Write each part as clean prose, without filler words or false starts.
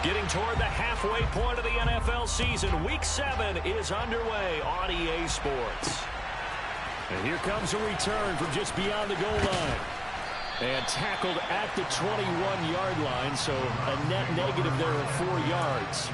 Getting toward the halfway point of the NFL season. Week 7 is underway on EA Sports. And here comes a return from just beyond the goal line. And tackled at the 21-yard line, so a net negative there of 4 yards.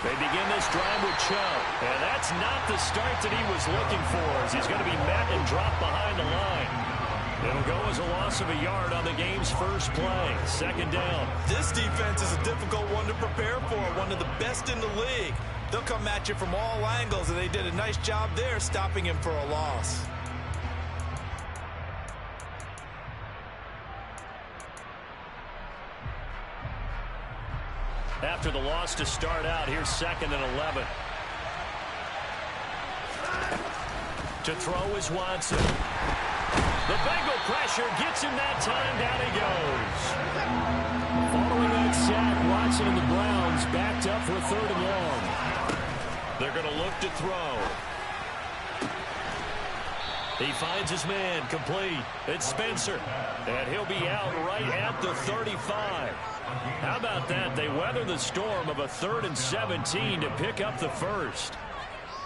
They begin this drive with Chubb. And that's not the start that he was looking for, as he's going to be met and dropped behind the line. It'll go as a loss of a yard on the game's first play. Second down. This defense is a difficult one to prepare for, one of the best in the league. They'll come at you from all angles, and they did a nice job there stopping him for a loss. After the loss to start out, here's 2nd and 11. To throw is Watson. The Bengal pressure gets him that time. Down he goes. Following that sack, Watson and the Browns backed up for 3rd and long. They're going to look to throw. He finds his man, complete. It's Spencer. And he'll be out right at the 35. How about that? They weather the storm of a 3rd and 17 to pick up the first.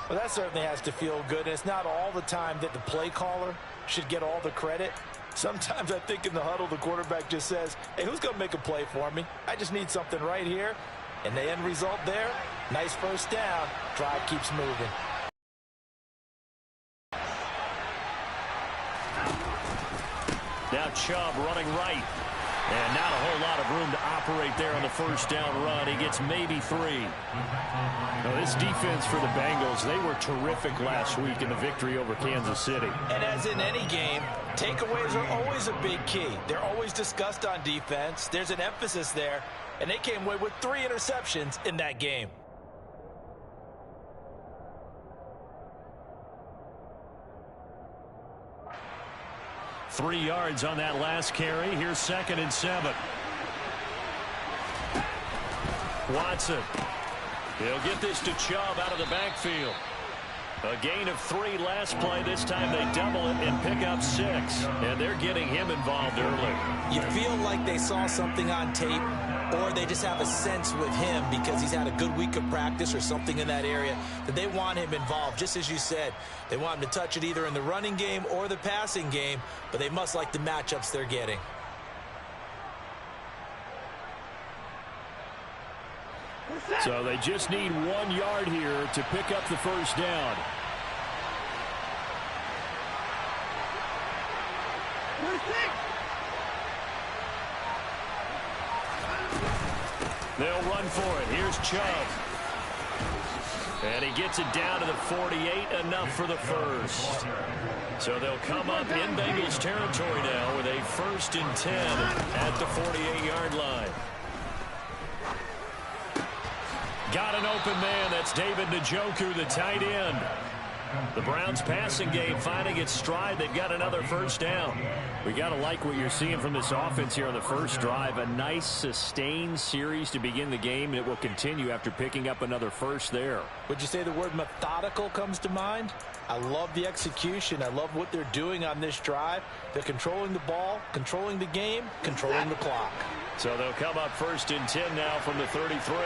Well, that certainly has to feel good. And it's not all the time that the play caller should get all the credit. Sometimes I think in the huddle, the quarterback just says, hey, who's going to make a play for me? I just need something right here. And the end result there, nice first down. Drive keeps moving. Now Chubb running right. And not a whole lot of room to operate there on the first down run. He gets maybe 3. Now, this defense for the Bengals, they were terrific last week in the victory over Kansas City. And as in any game, takeaways are always a big key. They're always discussed on defense. There's an emphasis there. And they came away with 3 interceptions in that game. Three yards on that last carry. Here's 2nd and 7. Watson. He'll get this to Chubb out of the backfield. A gain of 3 last play. This time they double it and pick up 6. And they're getting him involved early. You feel like they saw something on tape, or they just have a sense with him because he's had a good week of practice or something in that area that they want him involved. Just as you said, they want him to touch it either in the running game or the passing game, but they must like the matchups they're getting. So they just need 1 yard here to pick up the first down. They'll run for it. Here's Chubb. And he gets it down to the 48, enough for the first. So they'll come up in Bengals territory now with a 1st and 10 at the 48-yard line. Got an open man. That's David Njoku, the tight end. The Browns passing game finding its stride. They've got another first down. We got to like what you're seeing from this offense here on the first drive. A nice sustained series to begin the game, and it will continue after picking up another first there. Would you say the word methodical comes to mind? I love the execution. I love what they're doing on this drive. They're controlling the ball, controlling the game, controlling the clock. So they'll come up 1st and 10 now from the 33.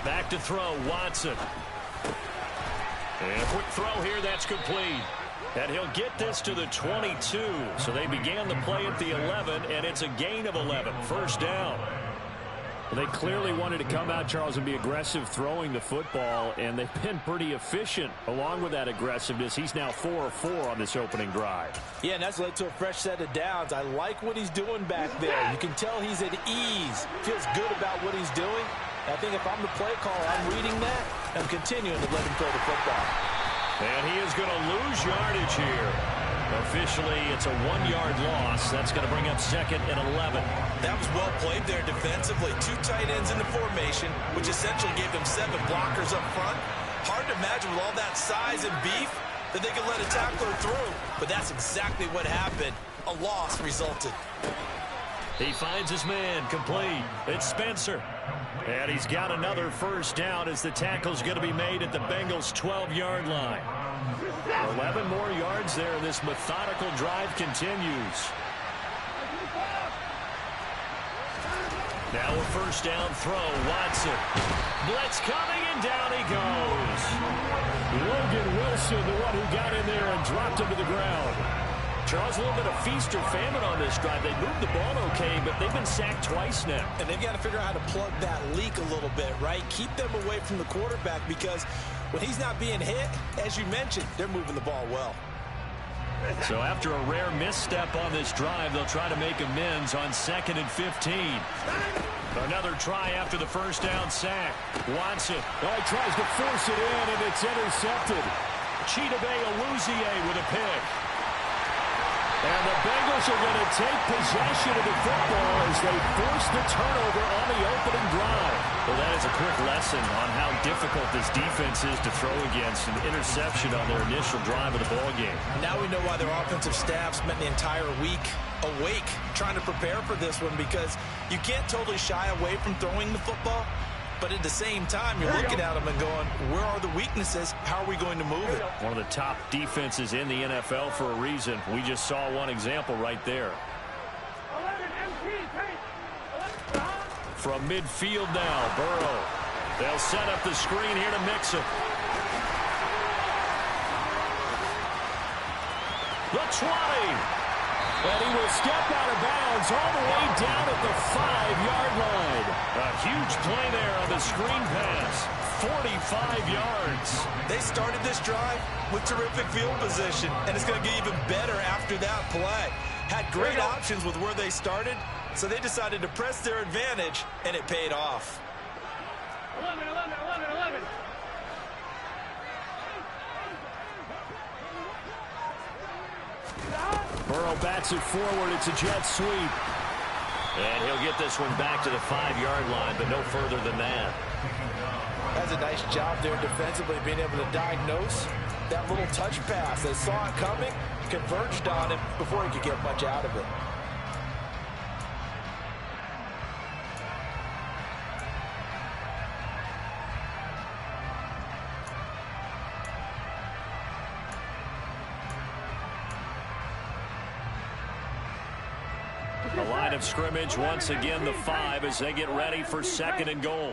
Back to throw, Watson. And a quick throw here, that's complete. And he'll get this to the 22. So they began the play at the 11, and it's a gain of 11. First down. Well, they clearly wanted to come out, Charles, and be aggressive throwing the football, and they've been pretty efficient along with that aggressiveness. He's now 4 of 4 on this opening drive. Yeah, and that's led to a fresh set of downs. I like what he's doing back there. You can tell he's at ease, feels good about what he's doing. I think if I'm the play caller, I'm reading that. I'm continuing to let him throw the football. And he is going to lose yardage here. Officially, it's a 1-yard loss. That's going to bring up 2nd and 11. That was well played there defensively. 2 tight ends in the formation, which essentially gave them 7 blockers up front. Hard to imagine with all that size and beef that they could let a tackler through. But that's exactly what happened. A loss resulted. He finds his man, complete. It's Spencer. And he's got another first down as the tackle's going to be made at the Bengals' 12-yard line. 11 more yards there. This methodical drive continues. Now a first down throw. Watson. Blitz coming, and down he goes. Logan Wilson, the one who got in there and dropped him to the ground. Charles, a little bit of feast or famine on this drive. They moved the ball okay, but they've been sacked twice now. And they've got to figure out how to plug that leak a little bit, right? Keep them away from the quarterback because when he's not being hit, as you mentioned, they're moving the ball well. So after a rare misstep on this drive, they'll try to make amends on 2nd and 15. Another try after the first down sack. Watson. Oh, he tries to force it in, and it's intercepted. Chidobe Awuzie with a pick. And the Bengals are going to take possession of the football as they force the turnover on the opening drive. Well, that is a quick lesson on how difficult this defense is to throw against. An interception on their initial drive of the ball game. Now we know why their offensive staff spent the entire week awake trying to prepare for this one, because you can't totally shy away from throwing the football. But at the same time, you're looking at them and going, where are the weaknesses? How are we going to move it? One of the top defenses in the NFL for a reason. We just saw one example right there. From midfield now, Burrow. They'll set up the screen here to mix it. The 20. And he will step out of bounds all the way down at the 5-yard line. A huge play there on the screen pass. 45 yards. They started this drive with terrific field position, and it's going to get even better after that play. Had great options with where they started, so they decided to press their advantage, and it paid off. 11. Burrow bats it forward. It's a jet sweep. And he'll get this one back to the 5-yard line, but no further than that. That's a nice job there defensively, being able to diagnose that little touch pass. They saw it coming, converged on him before he could get much out of it. The line of scrimmage, once again, the 5 as they get ready for 2nd and goal.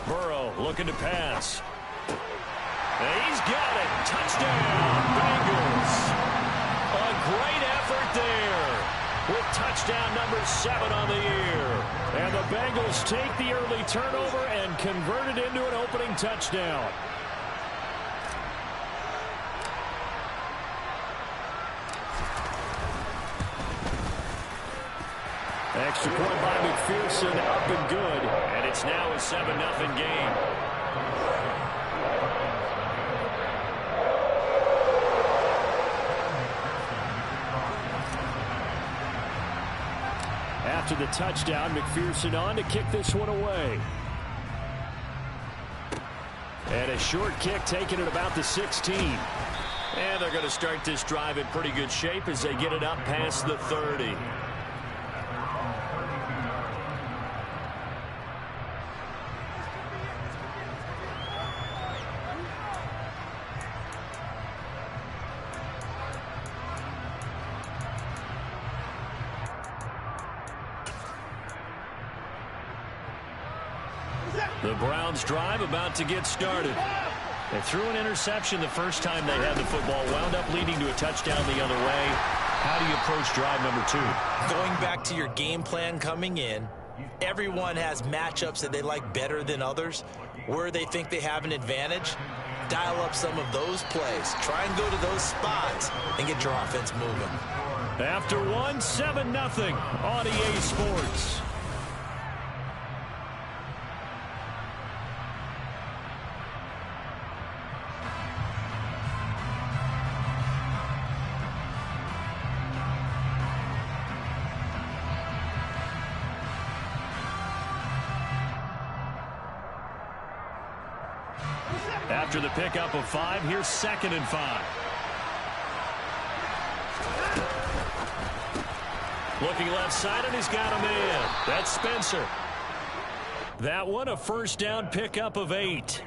Burrow looking to pass. And he's got it. Touchdown, Bengals. A great effort there with touchdown number 7 on the year. And the Bengals take the early turnover and convert it into an opening touchdown. Extra point by McPherson, up and good. And it's now a 7-0 game. After the touchdown, McPherson on to kick this one away. And a short kick taken at about the 16. And they're going to start this drive in pretty good shape as they get it up past the 30. The Browns drive about to get started. They threw an interception the first time they had the football, wound up leading to a touchdown the other way. How do you approach drive number 2? Going back to your game plan coming in, everyone has matchups that they like better than others. Where they think they have an advantage, dial up some of those plays. Try and go to those spots and get your offense moving. After 7-0 on EA Sports. After the pickup of 5, here's 2nd and 5. Looking left side, and he's got a man. That's Spencer. That one, a first down pickup of 8.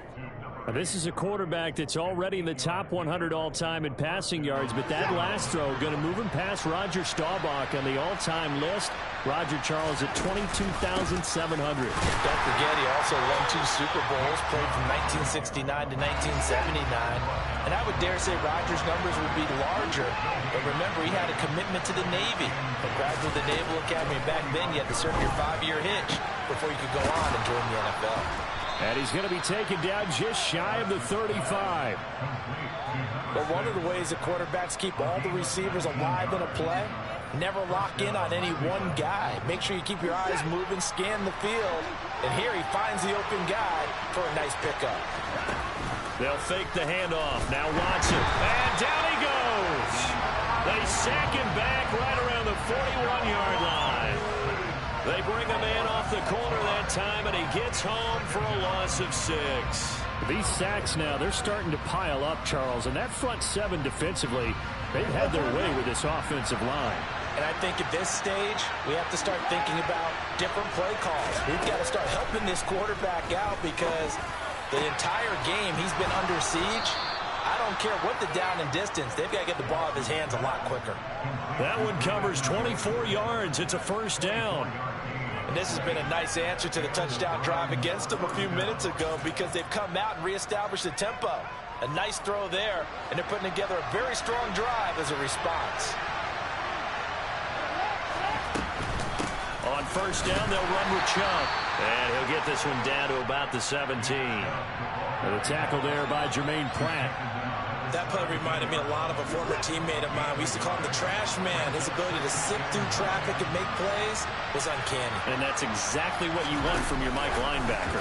Now, this is a quarterback that's already in the top 100 all-time in passing yards, but that last throw going to move him past Roger Staubach on the all-time list. Roger Charles at 22,700. Don't forget, he also won 2 Super Bowls, played from 1969 to 1979. And I would dare say Roger's numbers would be larger. But remember, he had a commitment to the Navy. He graduated the Naval Academy. Back then, you had to serve your 5-year hitch before you could go on and join the NFL. And he's going to be taken down just shy of the 35. Well, one of the ways that quarterbacks keep all the receivers alive in a play, never lock in on any one guy. Make sure you keep your eyes moving, scan the field. And here he finds the open guy for a nice pickup. They'll fake the handoff. Now Watson. And down he goes. They sack him back right around the 41-yard line. They bring a man off the corner that time, and he gets home for a loss of 6. These sacks now, they're starting to pile up, Charles. And that front 7 defensively, they've had their way with this offensive line. And I think at this stage, we have to start thinking about different play calls. We've got to start helping this quarterback out because the entire game he's been under siege. I don't care what the down and distance. They've got to get the ball out of his hands a lot quicker. That one covers 24 yards. It's a first down. And this has been a nice answer to the touchdown drive against them a few minutes ago because they've come out and reestablished the tempo. A nice throw there, and they're putting together a very strong drive as a response. On first down, they'll run with Chubb. And he'll get this one down to about the 17. And a tackle there by Jermaine Pratt. That play reminded me a lot of a former teammate of mine. We used to call him the trash man. His ability to sift through traffic and make plays was uncanny. And that's exactly what you want from your Mike linebacker.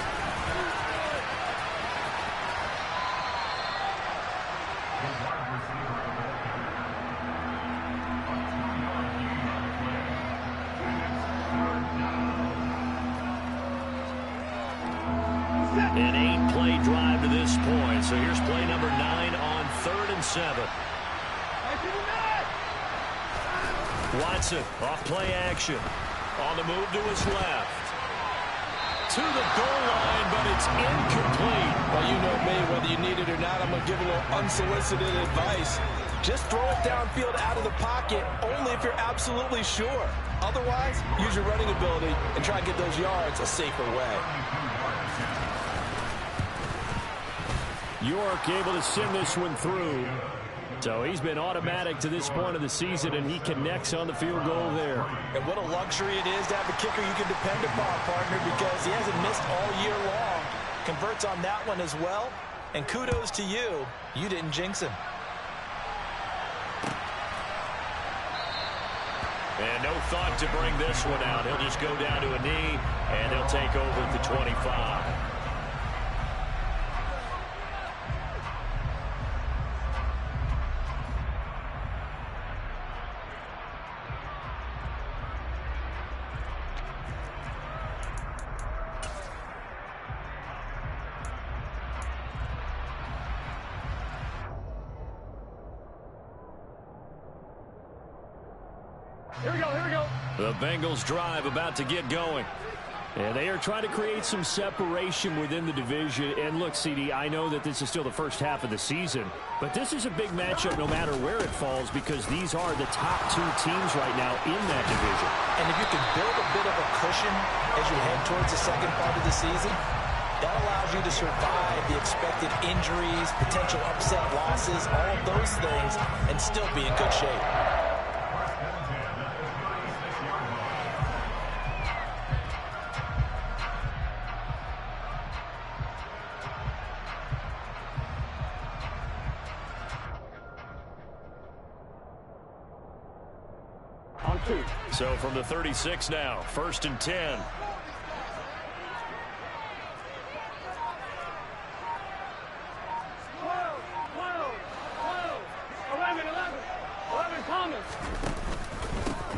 An 8-play drive to this point. So here's play number 9 on 3rd and 7. Watson off play action. On the move to his left. To the goal line, but it's incomplete. Well, you know me, whether you need it or not, I'm going to give a little unsolicited advice. Just throw it downfield out of the pocket, only if you're absolutely sure. Otherwise, use your running ability and try to get those yards a safer way. York able to send this one through. So he's been automatic to this point of the season, and he connects on the field goal there. And what a luxury it is to have a kicker you can depend upon, partner, because he hasn't missed all year long. Converts on that one as well. And kudos to you. You didn't jinx him. And no thought to bring this one out. He'll just go down to a knee, and they'll take over at the 25. Here we go. The Bengals drive about to get going. And they are trying to create some separation within the division. And look, CD, I know that this is still the first half of the season, but this is a big matchup no matter where it falls because these are the top 2 teams right now in that division. And if you can build a bit of a cushion as you head towards the second part of the season, that allows you to survive the expected injuries, potential upset losses, all of those things, and still be in good shape. So from the 36 now, 1st and 10.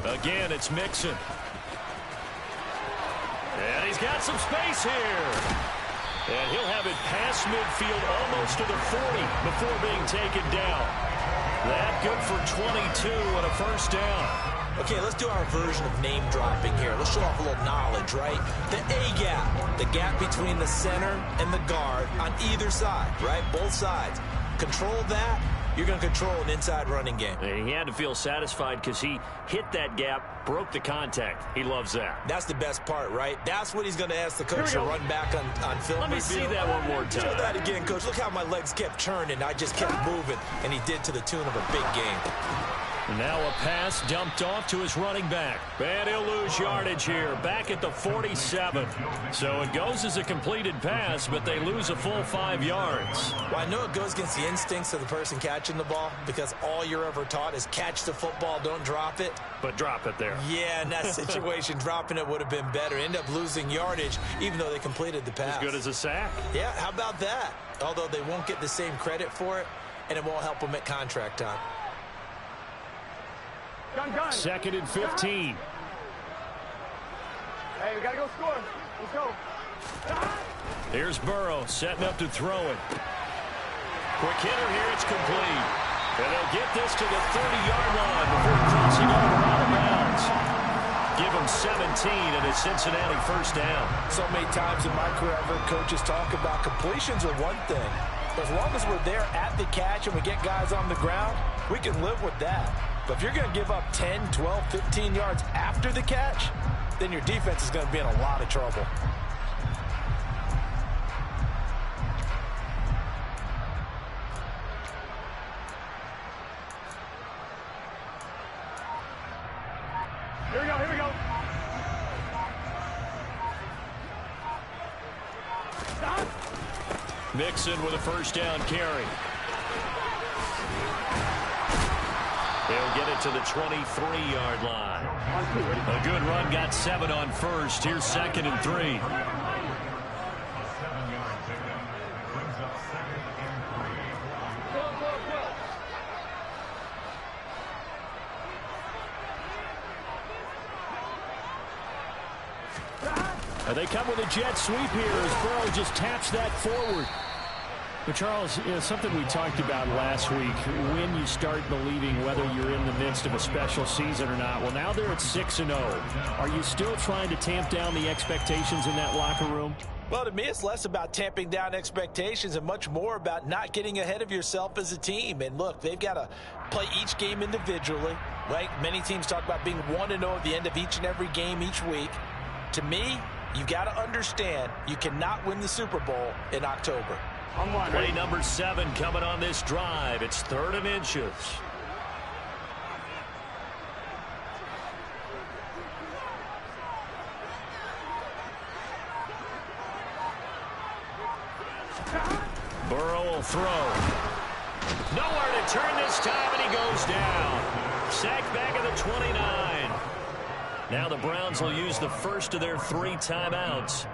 Again, it's Mixon. And he's got some space here. And he'll have it past midfield almost to the 40 before being taken down. That good for 22 and a first down. Okay, let's do our version of name dropping here. Let's show off a little knowledge, right? The A gap, the gap between the center and the guard on either side, right? Both sides. Control that, you're going to control an inside running game. And he had to feel satisfied because he hit that gap, broke the contact. He loves that. That's the best part, right? That's what he's going to ask the coach to run back on film. Let me see that one more time. Show that again, coach. Look how my legs kept turning. I just kept moving, and he did to the tune of a big game. Now a pass dumped off to his running back. And he'll lose yardage here, back at the 47. So it goes as a completed pass, but they lose a full 5 yards. Well, I know it goes against the instincts of the person catching the ball because all you're ever taught is catch the football, don't drop it. But drop it there. Yeah, in that situation, dropping it would have been better. End up losing yardage, even though they completed the pass. As good as a sack. Yeah, how about that? Although they won't get the same credit for it, and it won't help them at contract time. Second and 15. Hey, we got to go score. Let's go. Here's Burrow setting up to throw it. Quick hitter here. It's complete. And they'll get this to the 30-yard line before crossing over out of bounds. Give them 17 and a Cincinnati first down. So many times in my career, I've heard coaches talk about completions are one thing. But as long as we're there at the catch and we get guys on the ground, we can live with that. But if you're going to give up 10, 12, 15 yards after the catch, then your defense is going to be in a lot of trouble. Here we go, here we go. Stop. Mixon with a first down carry. He'll get it to the 23-yard line. A good run, got 7 on first. Here's second and 3. They come with a jet sweep here as Burrow just taps that forward. But, Charles, something we talked about last week, when you start believing whether you're in the midst of a special season or not. Well, now they're at 6-0. Are you still trying to tamp down the expectations in that locker room? Well, to me, it's less about tamping down expectations and much more about not getting ahead of yourself as a team. And, look, they've got to play each game individually, right? Many teams talk about being 1-0 at the end of each and every game each week. To me, you got to understand you cannot win the Super Bowl in October. Play number 7 coming on this drive. It's 3rd and inches. Burrow will throw. Nowhere to turn this time, and he goes down. Sacked back at the 29. Now the Browns will use the first of their 3 timeouts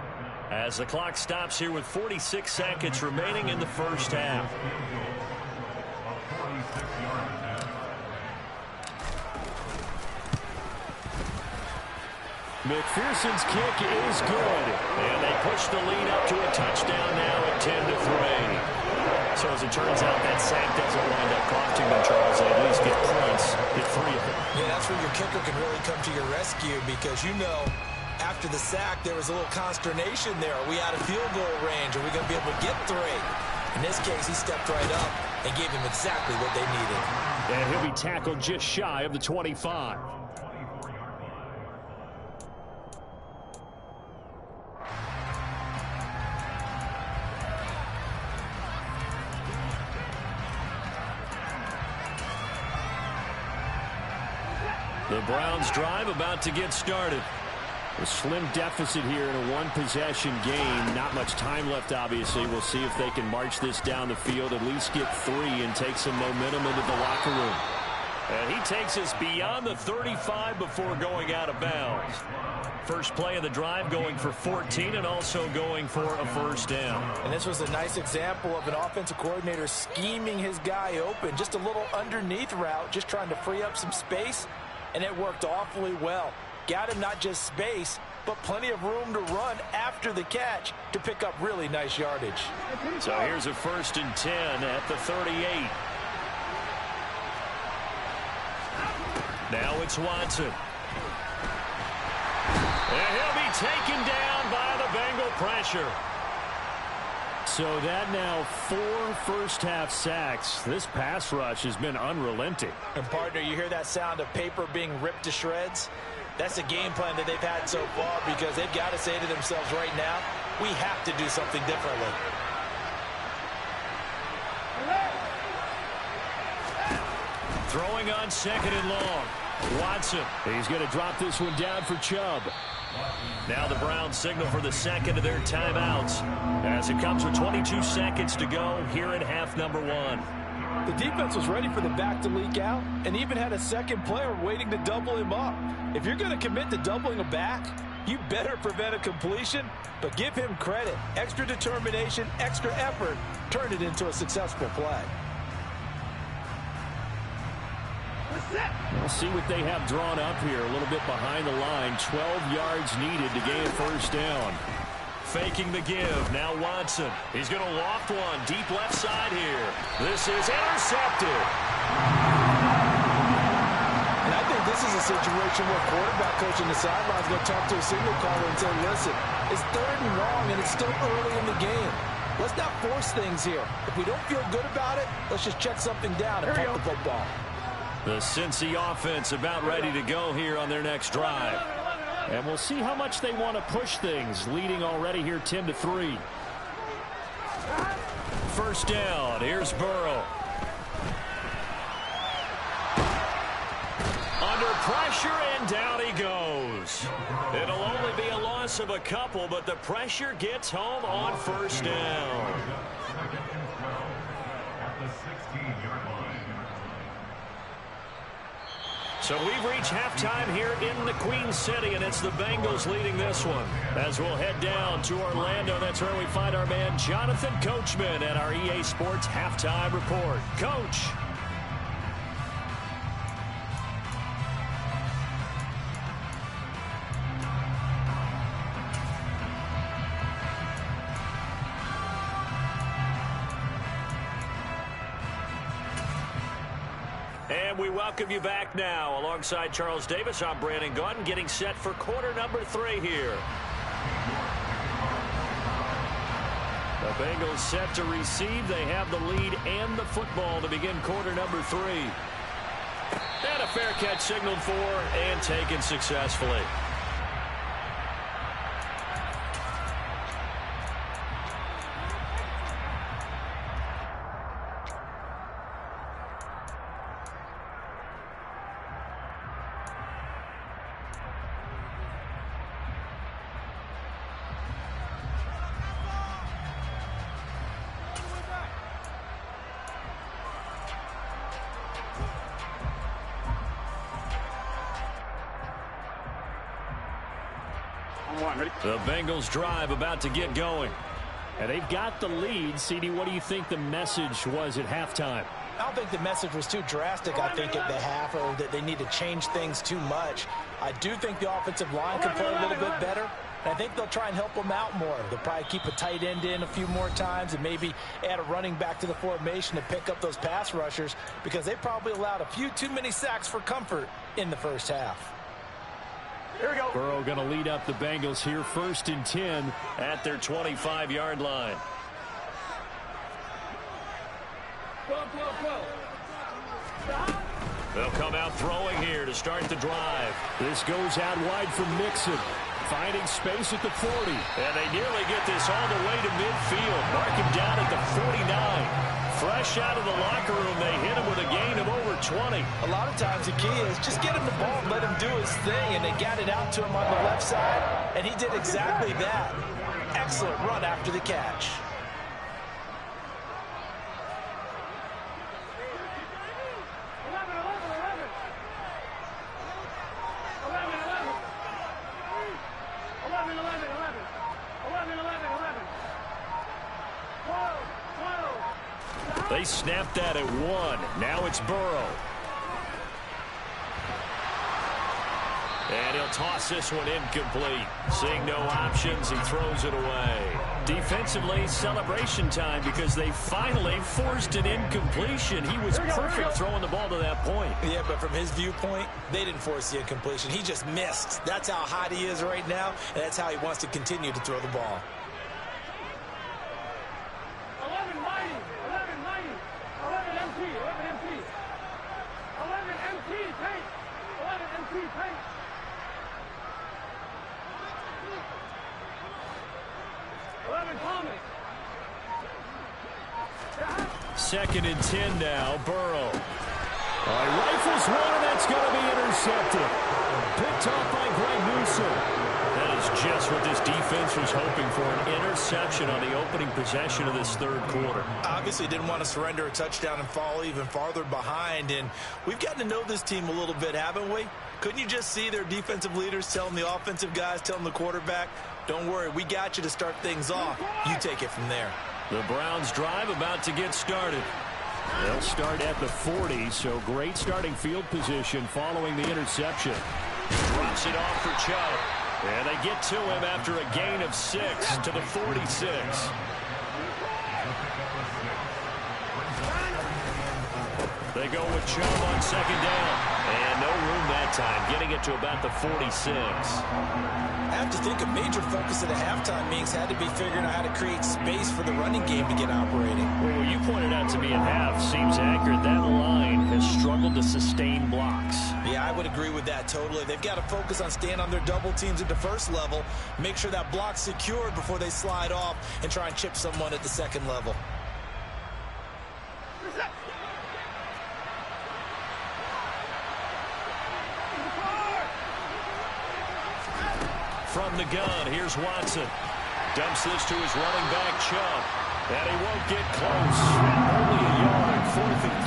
as the clock stops here with 46 seconds remaining in the first half. McPherson's kick is good. And they push the lead up to a touchdown now at 10-3. So as it turns out, that sack doesn't wind up costing them, Charles. They at least get points, get 3 of them. Yeah, that's where your kicker can really come to your rescue because, you know, after the sack, there was a little consternation there. Are we out of field goal range? Are we going to be able to get 3? In this case, he stepped right up and gave them exactly what they needed. And he'll be tackled just shy of the 25. The Browns drive about to get started. A slim deficit here in a one-possession game. Not much time left, obviously. We'll see if they can march this down the field, at least get 3 and take some momentum into the locker room. And he takes us beyond the 35 before going out of bounds. First play of the drive going for 14 and also going for a first down. And this was a nice example of an offensive coordinator scheming his guy open. Just a little underneath route, just trying to free up some space, and it worked awfully well. Got him not just space, but plenty of room to run after the catch to pick up really nice yardage. So here's a 1st and 10 at the 38. Now it's Watson. And he'll be taken down by the Bengal pressure. So that now 4 first-half sacks. This pass rush has been unrelenting. And, partner, you hear that sound of paper being ripped to shreds? That's the game plan that they've had so far because they've got to say to themselves right now, we have to do something differently. Throwing on 2nd and long. Watson. He's going to drop this one down for Chubb. Now the Browns signal for the second of their timeouts as it comes with 22 seconds to go here in half number 1. The defense was ready for the back to leak out and even had a second player waiting to double him up. If you're going to commit to doubling a back, you better prevent a completion, but give him credit. Extra determination, extra effort, turn it into a successful play. We'll see what they have drawn up here. A little bit behind the line. 12 yards needed to gain a first down. Faking the give. Now Watson. He's going to loft one. Deep left side here. This is intercepted. And I think this is a situation where quarterback coach in the sideline is going to talk to a signal caller and say, listen, it's 3rd and long and it's still early in the game. Let's not force things here. If we don't feel good about it, let's just check something down and punt the football. The Cincy offense about ready to go here on their next drive. And we'll see how much they want to push things, leading already here 10-3. First down. Here's Burrow. Under pressure, and down he goes. It'll only be a loss of a couple, but the pressure gets home on first down. So we've reached halftime here in the Queen City, and it's the Bengals leading this one. As we'll head down to Orlando, that's where we find our man Jonathan Coachman at our EA Sports Halftime Report. Coach. And we welcome you back now. Alongside Charles Davis, I'm Brandon Gaudin, getting set for quarter number 3 here. The Bengals set to receive. They have the lead and the football to begin quarter number 3. And a fair catch signaled for and taken successfully. The Bengals drive about to get going. And they've got the lead. CD, what do you think the message was at halftime? I don't think the message was too drastic, I think, at the half, or that they need to change things too much. I do think the offensive line can play a little bit better, and I think they'll try and help them out more. They'll probably keep a tight end in a few more times and maybe add a running back to the formation to pick up those pass rushers because they probably allowed a few too many sacks for comfort in the first half. Here we go. Burrow going to lead up the Bengals here, 1st and 10 at their 25-yard line. They'll come out throwing here to start the drive. This goes out wide for Mixon, finding space at the 40. And they nearly get this all the way to midfield. Mark him down at the 49. Fresh out of the locker room, they hit him with a gain of over 20. A lot of times the key is just get him the ball and let him do his thing, and they got it out to him on the left side, and he did exactly that. Excellent run after the catch. They snapped that at 1. Now it's Burrow. And he'll toss this one incomplete. Seeing no options, he throws it away. Defensively, celebration time because they finally forced an incompletion. He was perfect throwing the ball to that point. Yeah, but from his viewpoint, they didn't force the incompletion. He just missed. That's how hot he is right now, and that's how he wants to continue to throw the ball. 11 mighty, 11 mighty, 11 MT, 11 MT, 11 MT paint, 11 MT paint. 11 Thomas. Second and 10 now, Burrow. Rifles one, and that's going to be intercepted. Picked off by Greg Newsome. That is just what this defense was hoping for, an interception on the opening possession of this third quarter. Obviously didn't want to surrender a touchdown and fall even farther behind, and we've gotten to know this team a little bit, haven't we? Couldn't you just see their defensive leaders telling the offensive guys, telling the quarterback, don't worry, we got you to start things off. You take it from there. The Browns drive about to get started. They'll start at the 40, so great starting field position following the interception. Drops it off for Chubb. And they get to him after a gain of 6 to the 46. They go with Chubb on second down. And no room that time, getting it to about the 46. I have to think a major focus of the halftime meetings had to be figuring out how to create space for the running game to get operating. Well, what you pointed out to me at half seems accurate. That line has struggled to sustain blocks. Yeah, I would agree with that totally. They've got to focus on staying on their double teams at the first level, make sure that block's secured before they slide off and try and chip someone at the second level. From the gun, here's Watson. Dumps this to his running back, Chubb. And he won't get close. Only a yard, 4th and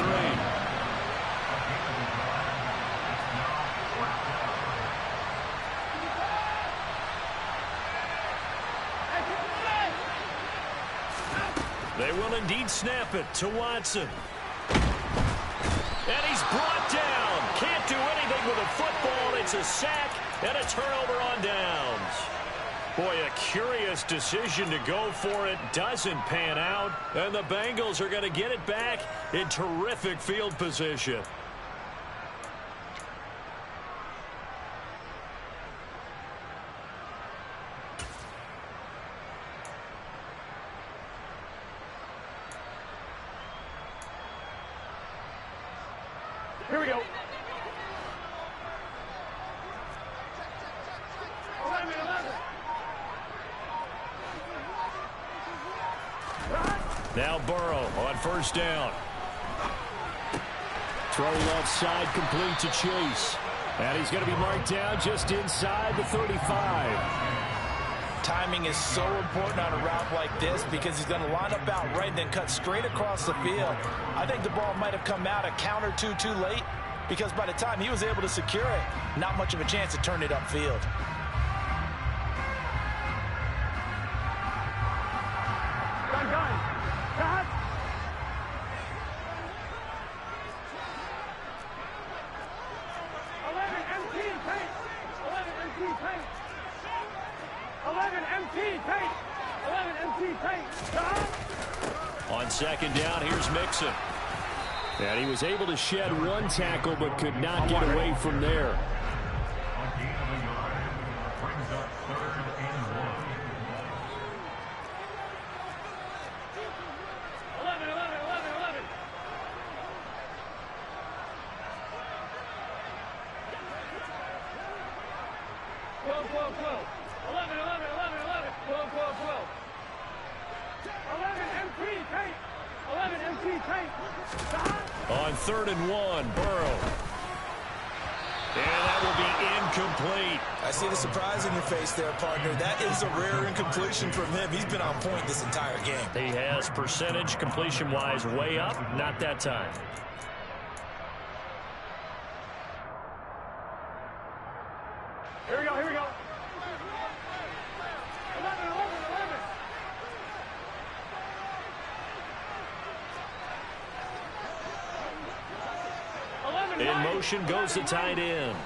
3. They will indeed snap it to Watson. And he's brought down. Can't do anything with a football. It's a sack and a turnover on downs. Boy, a curious decision to go for it. Doesn't pan out. And the Bengals are going to get it back in terrific field position. Here we go. 11, 11. Now Burrow on first down. Throw left side, complete to Chase. And he's going to be marked down just inside the 35. Timing is so important on a route like this because he's going to line up out right and then cut straight across the field. I think the ball might have come out a count or two too late because by the time he was able to secure it, not much of a chance to turn it upfield. Gun. Cut. 11 MT paint. 11 MT paint. 11 MT paint. 11 MT paint. On second down, here's Mixon. And he was able to shed one tackle but could not get away from there. On 3rd and 1, Burrow. And that will be incomplete. I see the surprise in your face there, partner. That is a rare incompletion from him. He's been on point this entire game. He has percentage completion-wise way up. Not that time. Here we go. 11, 11. In motion goes the tight end.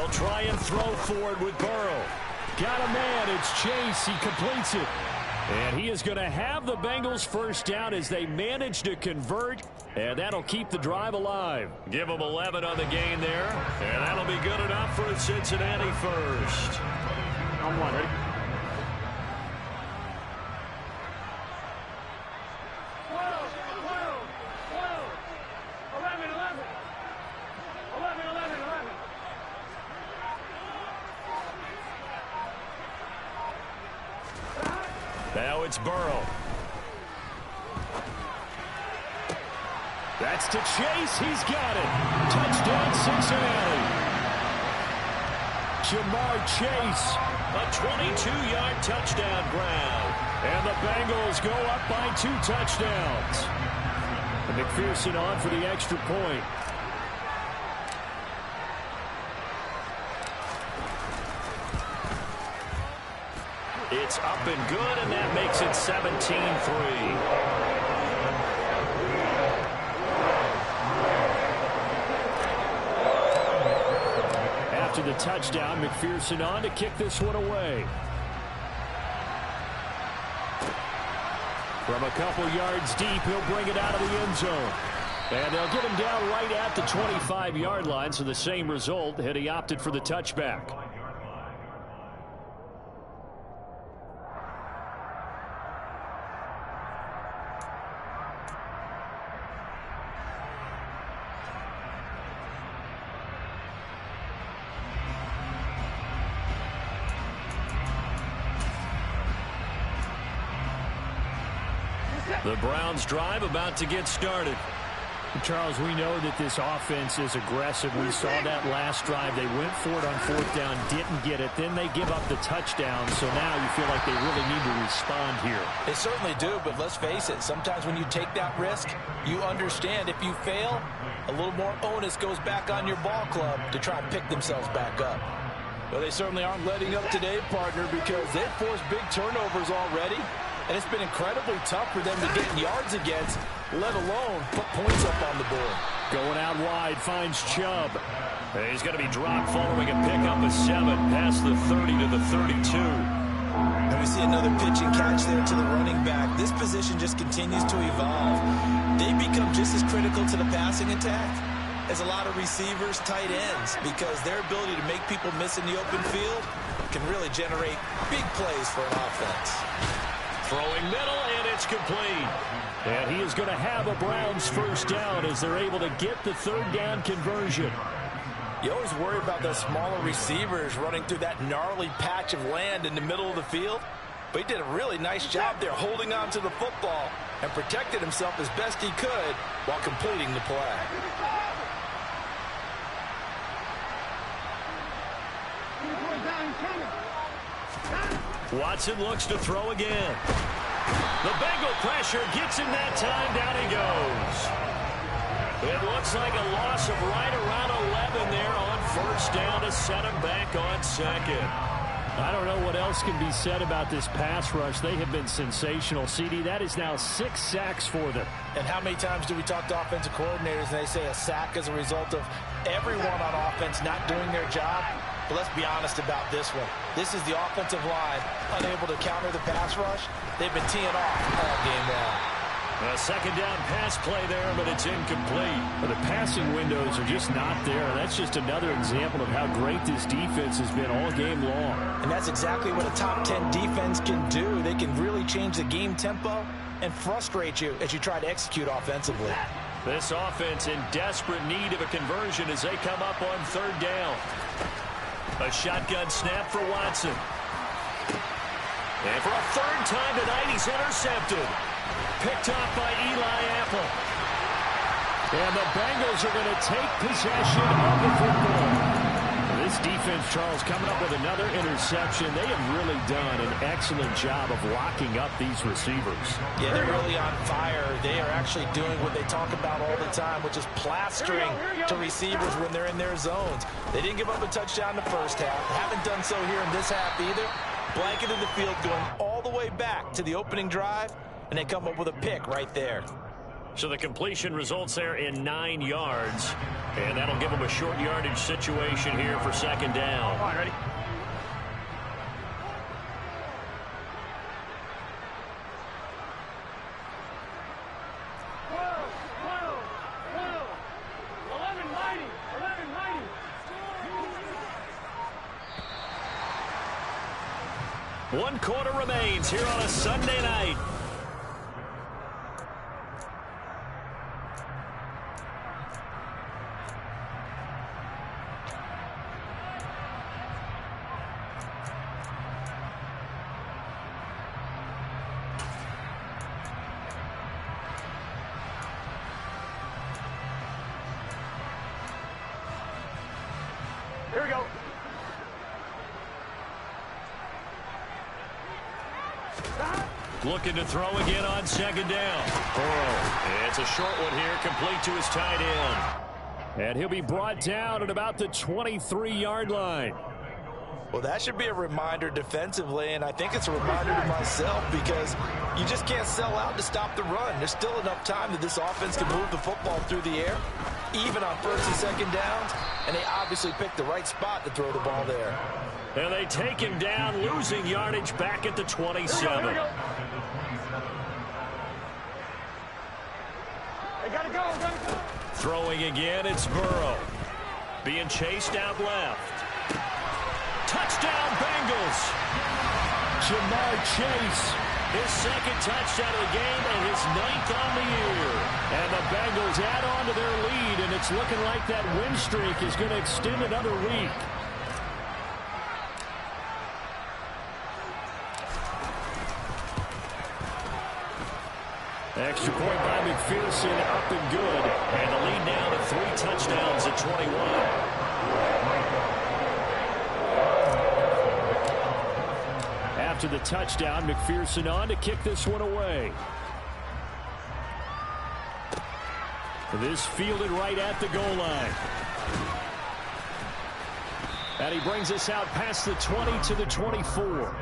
They'll try and throw forward with Burrow. Got a man. It's Chase. He completes it. And he is going to have the Bengals first down as they manage to convert. And that'll keep the drive alive. Give them 11 on the gain there. And that'll be good enough for a Cincinnati first. On one, ready? 11. Now it's Burrow. That's to Chase. He's got it. Touchdown, Cincinnati. Jamar Chase. A 22-yard touchdown grab. And the Bengals go up by 2 touchdowns. And McPherson on for the extra point. It's up and good, and that makes it 17-3. After the touchdown, McPherson on to kick this one away. From a couple yards deep, he'll bring it out of the end zone. And they'll get him down right at the 25-yard line, so the same result had he opted for the touchback. The Browns drive about to get started. Charles, we know that this offense is aggressive. We saw that last drive. They went for it on 4th down, didn't get it. Then they give up the touchdown. So now you feel like they really need to respond here. They certainly do, but let's face it. Sometimes when you take that risk, you understand if you fail, a little more onus goes back on your ball club to try and pick themselves back up. Well, they certainly aren't letting up today, partner, because they've forced big turnovers already. And it's been incredibly tough for them to get yards against, let alone put points up on the board. Going out wide, finds Chubb. He's going to be dropped following a pickup of 7 past the 30 to the 32. And we see another pitch and catch there to the running back. This position just continues to evolve. They become just as critical to the passing attack as a lot of receivers, tight ends, because their ability to make people miss in the open field can really generate big plays for an offense. Throwing middle, and it's complete. And he is going to have a Browns first down as they're able to get the 3rd down conversion. You always worry about those smaller receivers running through that gnarly patch of land in the middle of the field. But he did a really nice job there holding on to the football and protected himself as best he could while completing the play. Watson looks to throw again. The Bengal pressure gets him that time. Down he goes. It looks like a loss of right around 11 there on 1st down to set him back on 2nd. I don't know what else can be said about this pass rush. They have been sensational. CD, that is now 6 sacks for them. And how many times do we talk to offensive coordinators and they say a sack is a result of everyone on offense not doing their job? But let's be honest about this one. This is the offensive line unable to counter the pass rush. They've been teeing off all game long. A 2nd down pass play there, but it's incomplete. But the passing windows are just not there. That's just another example of how great this defense has been all game long. And that's exactly what a top 10 defense can do. They can really change the game tempo and frustrate you as you try to execute offensively. This offense in desperate need of a conversion as they come up on 3rd down. A shotgun snap for Watson. And for a 3rd time tonight, he's intercepted. Picked off by Eli Apple. And the Bengals are going to take possession of the football. This defense, Charles, coming up with another interception. They have really done an excellent job of locking up these receivers. Yeah, they're really on fire. They are actually doing what they talk about all the time, which is plastering to receivers when they're in their zones. They didn't give up a touchdown in the 1st half. Haven't done so here in this half either. Blanketed the field going all the way back to the opening drive, and they come up with a pick right there. So the completion results there in 9 yards. And that'll give them a short yardage situation here for second down. All right, ready? One quarter remains here on a Sunday night. Here we go. Looking to throw again on second down. It's a short one here, complete to his tight end. And he'll be brought down at about the 23-yard line. Well, that should be a reminder defensively, and I think it's a reminder to myself because you just can't sell out to stop the run. There's still enough time that this offense can move the football through the air, even on first and second downs, and they obviously picked the right spot to throw the ball there. And they take him down, losing yardage back at the 27. Here we go. They gotta go, gotta go. Throwing again, it's Burrow. Being chased out left. Touchdown, Bengals. Jamar Chase. His second touchdown of the game and his 9th on the year. And the Bengals add on to their lead, and it's looking like that win streak is going to extend another week. Extra point by McPherson, up and good. And the lead now to 3 touchdowns at 21. After the touchdown, McPherson on to kick this one away. This fielded right at the goal line. And he brings us out past the 20 to the 24.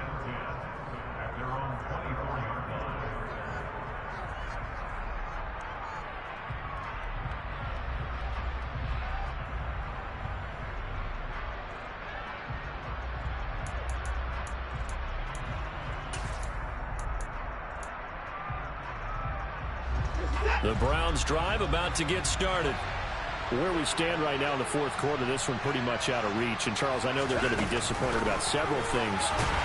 The Browns drive about to get started. Where we stand right now in the fourth quarter, this one pretty much out of reach. And, Charles, I know they're going to be disappointed about several things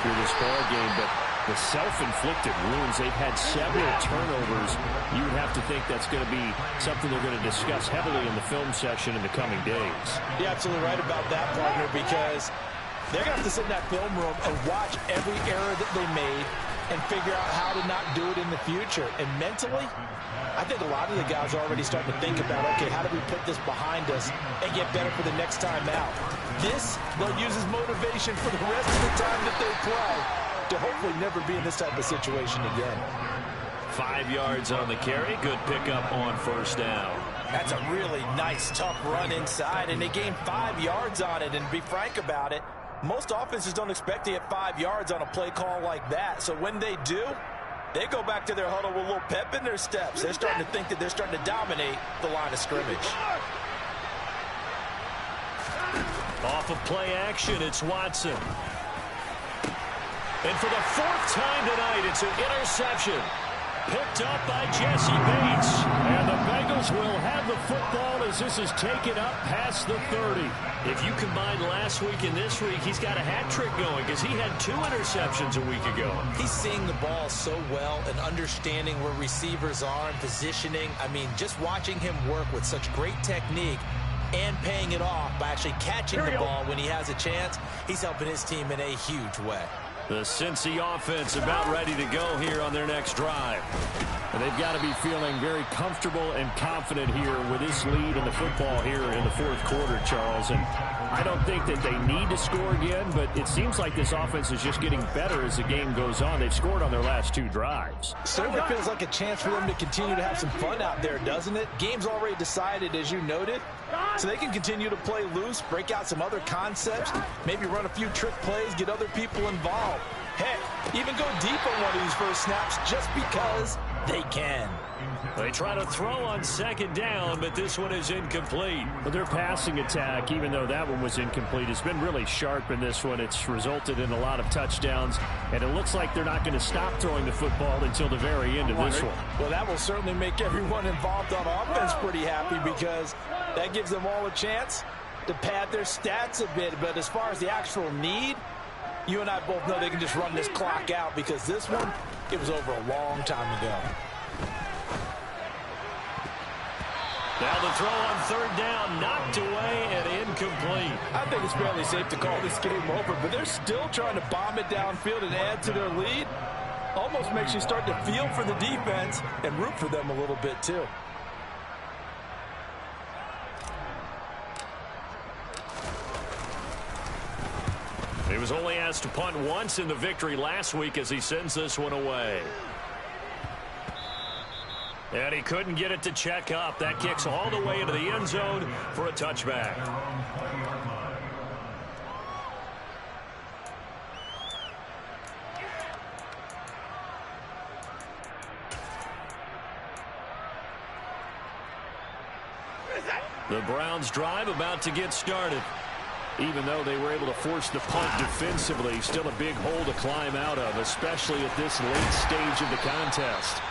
through this ball game, but the self-inflicted wounds, they've had several turnovers. You would have to think that's going to be something they're going to discuss heavily in the film session in the coming days. You're absolutely right about that, partner, because they're going to have to sit in that film room and watch every error that they made and figure out how to not do it in the future. And mentally, I think a lot of the guys are already starting to think about, okay, how do we put this behind us and get better for the next time out? This, they'll use as motivation for the rest of the time that they play to hopefully never be in this type of situation again. 5 yards on the carry. Good pickup on first down. That's a really nice, tough run inside, and they gained 5 yards on it. And to be frank about it, most offenses don't expect to get 5 yards on a play call like that. So when they do, they go back to their huddle with a little pep in their steps. They're starting to think that they're starting to dominate the line of scrimmage. Off of play action, it's Watson. And for the 4th time tonight, it's an interception. Picked up by Jesse Bates. And the Bengals will have the football as this is taken up past the 30. If you combine last week and this week, he's got a hat trick going because he had 2 interceptions a week ago. He's seeing the ball so well and understanding where receivers are and positioning. I mean, just watching him work with such great technique and paying it off by actually catching the ball when he has a chance, he's helping his team in a huge way. The Cincy offense about ready to go here on their next drive. And they've got to be feeling very comfortable and confident here with this lead in the football here in the fourth quarter, Charles. And I don't think that they need to score again, but it seems like this offense is just getting better as the game goes on. They've scored on their last 2 drives. Certainly feels like a chance for them to continue to have some fun out there, doesn't it? Game's already decided, as you noted, so they can continue to play loose, break out some other concepts, maybe run a few trick plays, get other people involved. Heck, even go deep on one of these first snaps just because They can. They try to throw on second down, but this one is incomplete. But their passing attack, even though that one was incomplete, has been really sharp in this one. It's resulted in a lot of touchdowns, and it looks like they're not going to stop throwing the football until the very end of this one. Well, that will certainly make everyone involved on offense pretty happy, because that gives them all a chance to pad their stats a bit. But as far as the actual need, you and I both know they can just run this clock out, because this one, it was over a long time ago. Now the throw on third down, knocked away and incomplete. I think it's fairly safe to call this game over, but they're still trying to bomb it downfield and add to their lead. Almost makes you start to feel for the defense and root for them a little bit too. He was only asked to punt once in the victory last week as he sends this one away. And he couldn't get it to check up. That kicks all the way into the end zone for a touchback. The Browns drive about to get started. Even though they were able to force the punt defensively, still a big hole to climb out of, especially at this late stage of the contest.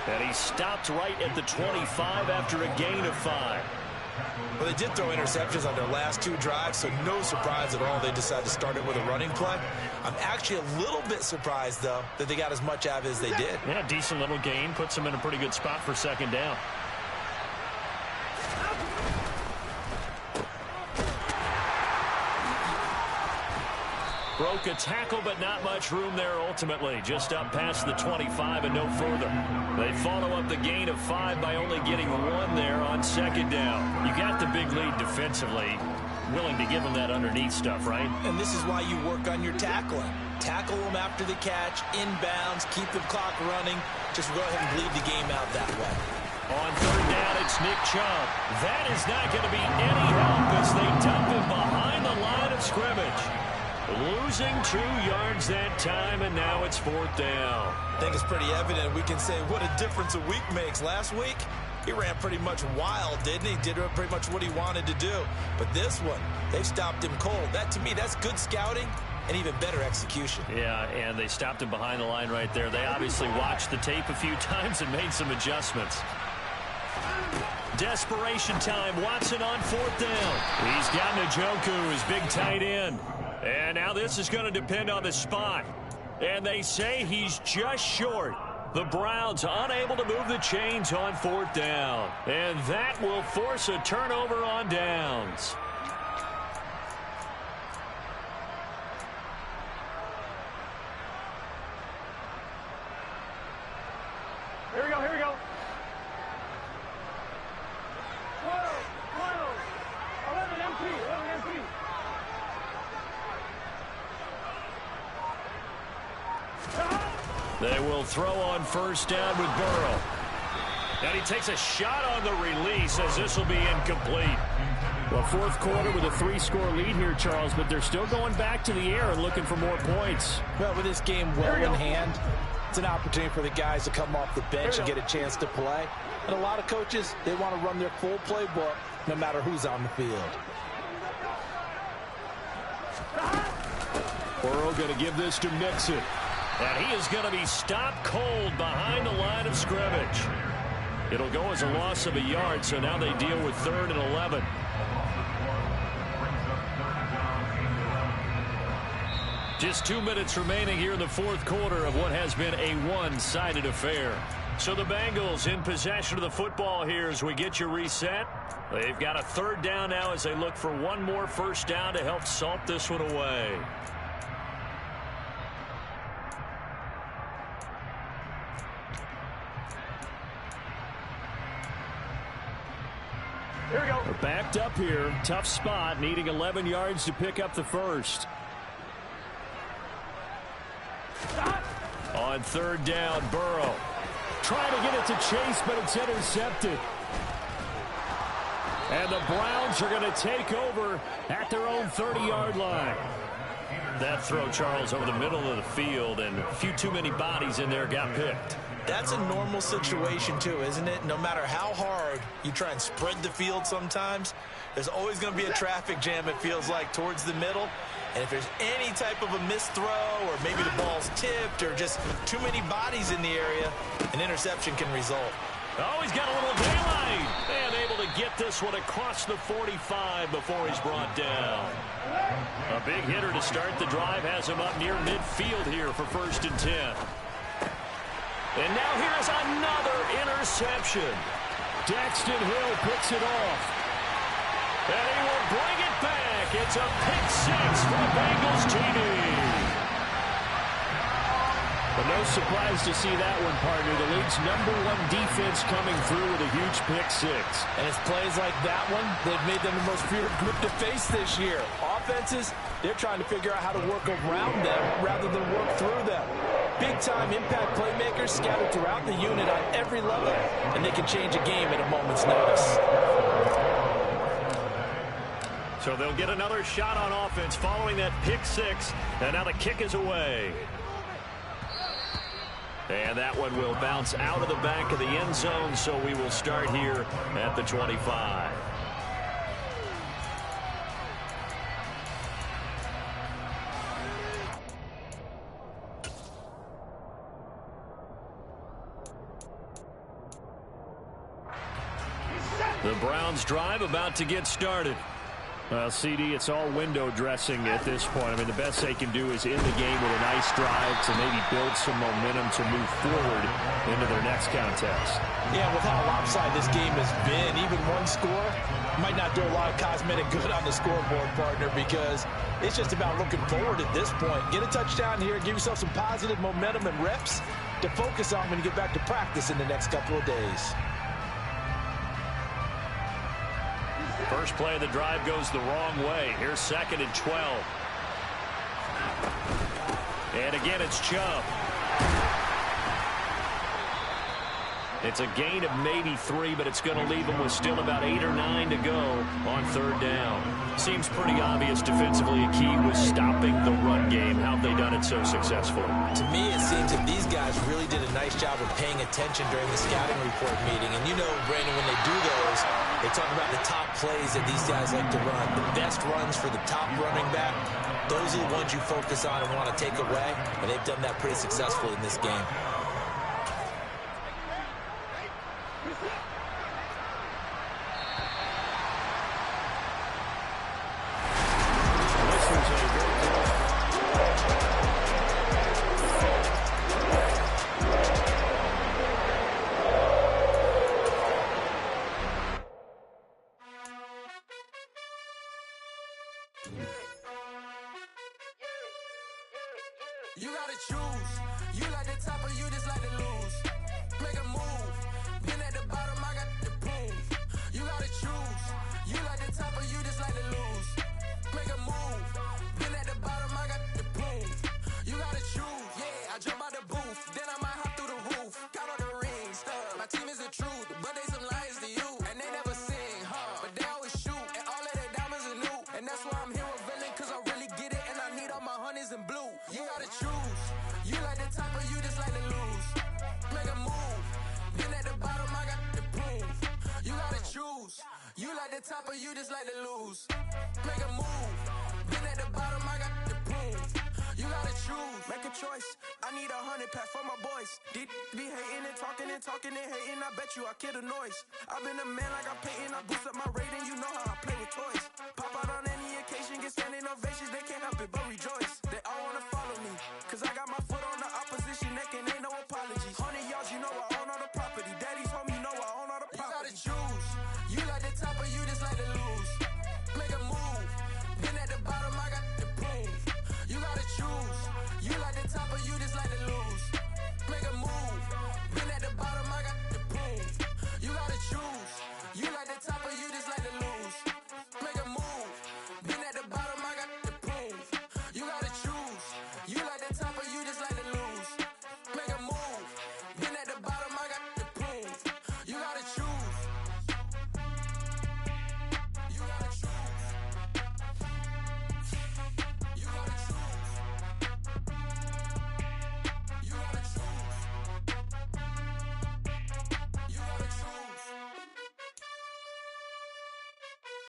And he stopped right at the 25 after a gain of 5. Well, they did throw interceptions on their last 2 drives, so no surprise at all they decided to start it with a running play. I'm actually a little bit surprised, though, that they got as much out of it as they did. Yeah, decent little gain. Puts them in a pretty good spot for second down. Broke a tackle, but not much room there ultimately. Just up past the 25 and no further. They follow up the gain of 5 by only getting 1 there on second down. You got the big lead defensively. Willing to give them that underneath stuff, right? And this is why you work on your tackling. Tackle them after the catch, inbounds, keep the clock running. Just go ahead and bleed the game out that way. On third down, it's Nick Chubb. That is not going to be any help as they dump him behind the line of scrimmage. Losing 2 yards that time, and now it's 4th down. I think it's pretty evident. We can say what a difference a week makes. Last week, he ran pretty much wild, didn't he? Did pretty much what he wanted to do. But this one, they stopped him cold. That, to me, that's good scouting and even better execution. Yeah, and they stopped him behind the line right there. They obviously watched the tape a few times and made some adjustments. Desperation time. Watson on 4th down. He's got Njoku, his big tight end. And now this is going to depend on the spot. And they say he's just short. The Browns unable to move the chains on 4th down. And that will force a turnover on downs. Here we go, here we go. 11 MP, 11 MP. They will throw on 1st down with Burrow. And he takes a shot on the release as this will be incomplete. Well, 4th quarter with a 3-score lead here, Charles, but they're still going back to the air and looking for more points. Well, with this game well in hand, it's an opportunity for the guys to come off the bench and get a chance to play. And a lot of coaches, they want to run their full playbook no matter who's on the field. Burrow going to give this to Mixon. And he is going to be stopped cold behind the line of scrimmage. It'll go as a loss of a yard, so now they deal with 3rd and 11. Just 2 minutes remaining here in the 4th quarter of what has been a one-sided affair. So the Bengals in possession of the football here as we get you reset. They've got a 3rd down now as they look for 1 more 1st down to help salt this one away. Here we go. They're backed up here. Tough spot, needing 11 yards to pick up the 1st. On 3rd down, Burrow. Trying to get it to Chase, but it's intercepted. And the Browns are going to take over at their own 30-yard line. That throw, Charles, over the middle of the field, and a few too many bodies in there got picked. That's a normal situation too, isn't it? No matter how hard you try and spread the field sometimes, there's always going to be a traffic jam, it feels like, towards the middle. And if there's any type of a missed throw or maybe the ball's tipped or just too many bodies in the area, an interception can result. Oh, he's got a little daylight. And able to get this one across the 45 before he's brought down. A big hitter to start the drive has him up near midfield here for 1st and 10. And now here's another interception. Daxton Hill picks it off. And he will bring it back. It's a pick six for the Bengals TD. But no surprise to see that one, partner. The league's #1 defense coming through with a huge pick six. And it's plays like that one that have made them the most feared group to face this year. Offenses, they're trying to figure out how to work around them rather than work through them. Big-time impact playmakers scattered throughout the unit on every level, and they can change a game at a moment's notice. So they'll get another shot on offense following that pick six, and now the kick is away. And that one will bounce out of the back of the end zone, so we will start here at the 25. The Browns drive about to get started. Well, CD, it's all window dressing at this point. I mean, the best they can do is end the game with a nice drive to maybe build some momentum to move forward into their next contest. Yeah, with how lopsided this game has been, even one score might not do a lot of cosmetic good on the scoreboard, partner, because it's just about looking forward at this point. Get a touchdown here, give yourself some positive momentum and reps to focus on when you get back to practice in the next couple of days. First play of the drive goes the wrong way. Here's 2nd and 12. And again, it's Chubb. It's a gain of maybe 3, but it's going to leave them with still about 8 or 9 to go on 3rd down. Seems pretty obvious defensively a key was stopping the run game. How have they done it so successfully? To me, it seems that these guys really did a nice job of paying attention during the scouting report meeting. And you know, Brandon, when they do those, they talk about the top plays that these guys like to run. The best runs for the top running back, those are the ones you focus on and want to take away. And they've done that pretty successfully in this game. You gotta choose. You like the top or you just like to lose. Make a move. Been at the bottom, I got the proof. You gotta choose. You like the top or you just like to lose. Make a move. Been at the bottom, I got the proof. You gotta choose. Yeah, I jump out the booth. Then I might hop through the roof. Count all the rings. My team is the truth, but they some liars to you. And they never sing, but they always shoot. And all of their diamonds are new. And that's why I'm here with villain, cause I really get it. And I need all my honeys in blue. You gotta choose. You like the top or you just like to lose. Make a move. Been at the bottom, I got the proof. You gotta choose. You like the top or you just like to lose. Make a move. Been at the bottom, I got the proof. You gotta choose. Make a choice. I need 100 pack for my boys. Be hating and talking and hating. I bet you I kill the noise. I've been a man like I'm Peyton. I boost up my rating. You know how I play